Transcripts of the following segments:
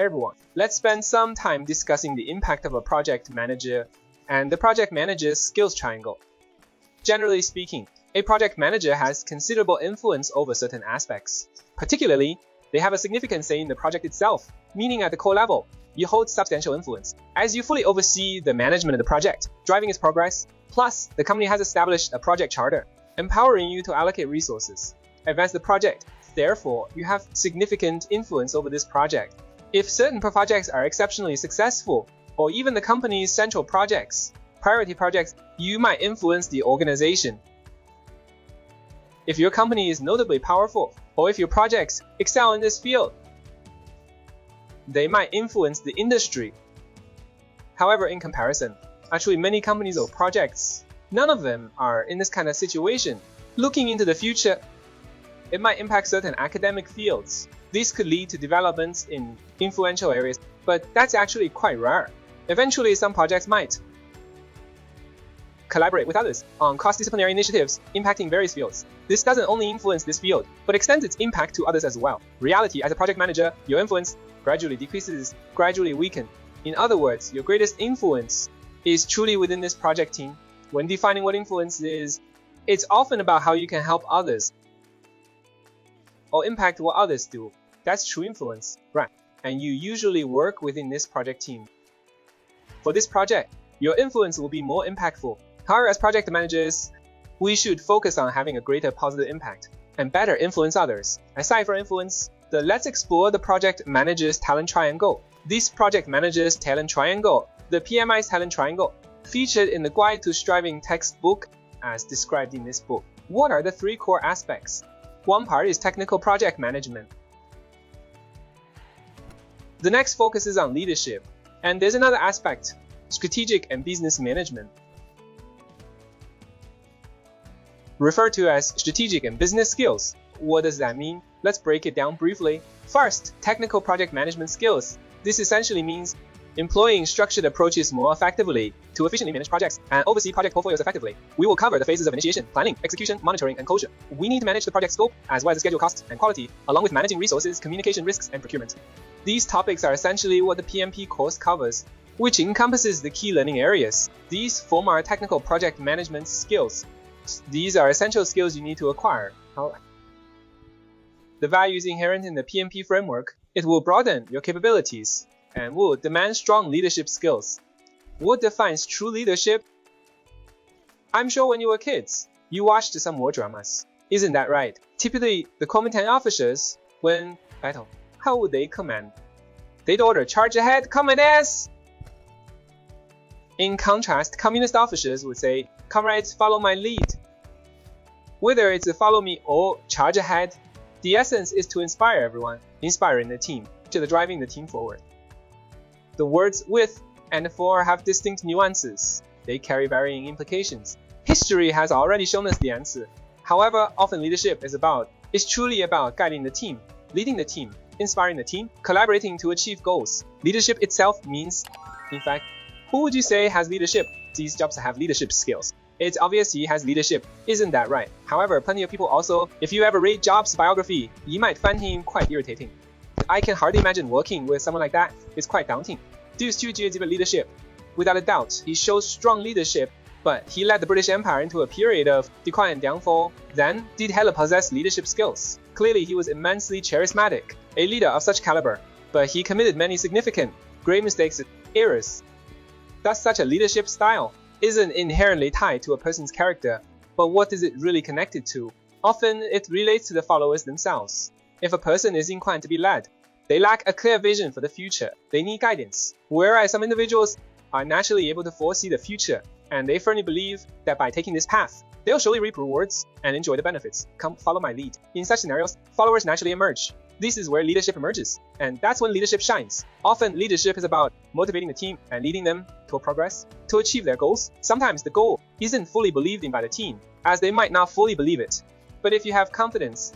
Hey everyone, let's spend some time discussing the impact of a project manager and the project manager's skills triangle. Generally speaking, a project manager has considerable influence over certain aspects. Particularly, they have a significant say in the project itself, meaning at the core level, you hold substantial influence, as you fully oversee the management of the project, driving its progress. Plus, the company has established a project charter, empowering you to allocate resources, advance the project. Therefore, you have significant influence over this project. If certain projects are exceptionally successful, or even the company's central projects, priority projects, you might influence the organization. If your company is notably powerful, or if your projects excel in this field, they might influence the industry. However, in comparison, actually many companies or projects, none of them are in this kind of situation. Looking into the future, it might impact certain academic fields. This could lead to developments in influential areas, but that's actually quite rare. Eventually, some projects might collaborate with others on cross-disciplinary initiatives impacting various fields. This doesn't only influence this field, but extends its impact to others as well. Reality, as a project manager, your influence gradually decreases, gradually weaken. In other words, your greatest influence is truly within this project team. When defining what influence is, it's often about how you can help others or impact what others do. That's true influence, right? And you usually work within this project team. For this project, your influence will be more impactful. However, as project managers, we should focus on having a greater positive impact and better influence others. Aside from influence, let's explore the project manager's talent triangle. This project manager's talent triangle, the PMI Talent Triangle, featured in the Guide to Striving textbook as described in this book. What are the three core aspects? One part is technical project management. The next focuses on leadership, and there's another aspect, strategic and business management, referred to as strategic and business skills. What does that mean? Let's break it down briefly. First, technical project management skills. This essentially means employing structured approaches more effectively to efficiently manage projects and oversee project portfolios effectively. We will cover the phases of initiation, planning, execution, monitoring, and closure. We need to manage the project scope as well as the schedule costs and quality, along with managing resources, communication risks, and procurement. These topics are essentially what the PMP course covers, which encompasses the key learning areas. These form our technical project management skills. These are essential skills you need to acquire. The values inherent in the PMP framework, it will broaden your capabilities and will demand strong leadership skills. What defines true leadership? I'm sure when you were kids, you watched some war dramas. Isn't that right? Typically, the combatant officers, when battle, how would they command? They'd order, charge ahead, comrades! In contrast, communist officers would say, comrades, follow my lead. Whether it's a follow me or charge ahead, the essence is to inspire everyone, inspiring the team, to driving the team forward. The words with and for have distinct nuances. They carry varying implications. History has already shown us the answer. However, often leadership is truly about guiding the team, leading the team, inspiring the team, collaborating to achieve goals. Leadership itself means, in fact, who would you say has leadership? These jobs have leadership skills. It's obvious he has leadership, isn't that right? However, plenty of people also, if you ever read Jobs' biography, you might find him quite irritating. I can hardly imagine working with someone like that. It's quite daunting. Due to leadership, without a doubt, he shows strong leadership, but he led the British Empire into a period of decline and downfall. Then, did Hela possess leadership skills? Clearly, he was immensely charismatic, a leader of such caliber, but he committed many significant, grave mistakes and errors. Thus, such a leadership style isn't inherently tied to a person's character, but what is it really connected to? Often, it relates to the followers themselves. If a person is inclined to be led, they lack a clear vision for the future. They need guidance. Whereas some individuals are naturally able to foresee the future, and they firmly believe that by taking this path, they'll surely reap rewards and enjoy the benefits. Come follow my lead. In such scenarios, followers naturally emerge. This is where leadership emerges, and that's when leadership shines. Often, leadership is about motivating the team and leading them to progress, to achieve their goals. Sometimes the goal isn't fully believed in by the team, as they might not fully believe it. But if you have confidence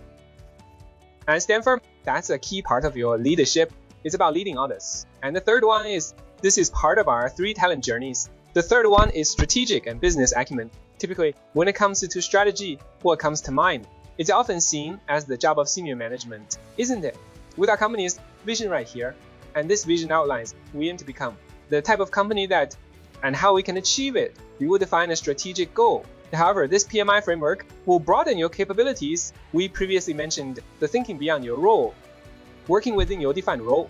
and stand firm, that's a key part of your leadership. It's about leading others. And the third one is, this is part of our 3 talent journeys. The third one is strategic and business acumen. Typically, when it comes to strategy, what comes to mind? It's often seen as the job of senior management, isn't it? With our company's vision right here, And this vision outlines we aim to become, the type of company that, and how we can achieve it. We will define a strategic goal. However, this PMI framework will broaden your capabilities. We previously mentioned the thinking beyond your role. Working within your defined role.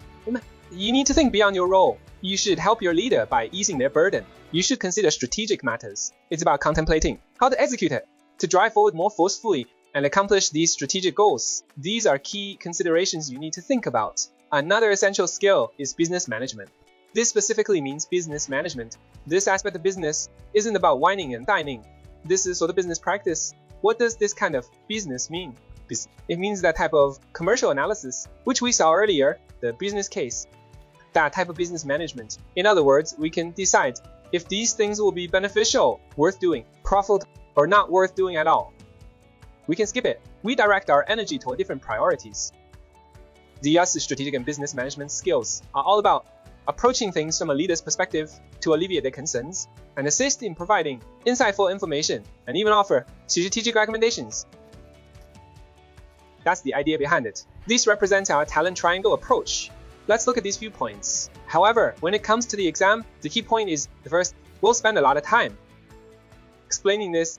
You need to think beyond your role. You should help your leader by easing their burden. You should consider strategic matters. It's about contemplating how to execute it, to drive forward more forcefully and accomplish these strategic goals. These are key considerations you need to think about. Another essential skill is business management. This specifically means business management. This aspect of business isn't about whining and dining. This is sort of business practice. What does this kind of business mean? It means that type of commercial analysis, which we saw earlier, the business case. That type of business management. In other words, we can decide if these things will be beneficial, worth doing, profitable, or not worth doing at all. We can skip it. We direct our energy toward different priorities. Dia's strategic and business management skills are all about approaching things from a leader's perspective to alleviate their concerns and assist in providing insightful information and even offer strategic recommendations. That's the idea behind it. This represents our talent triangle approach. Let's look at these few points. However, when it comes to the exam, the key point is, the first, we'll spend a lot of time explaining this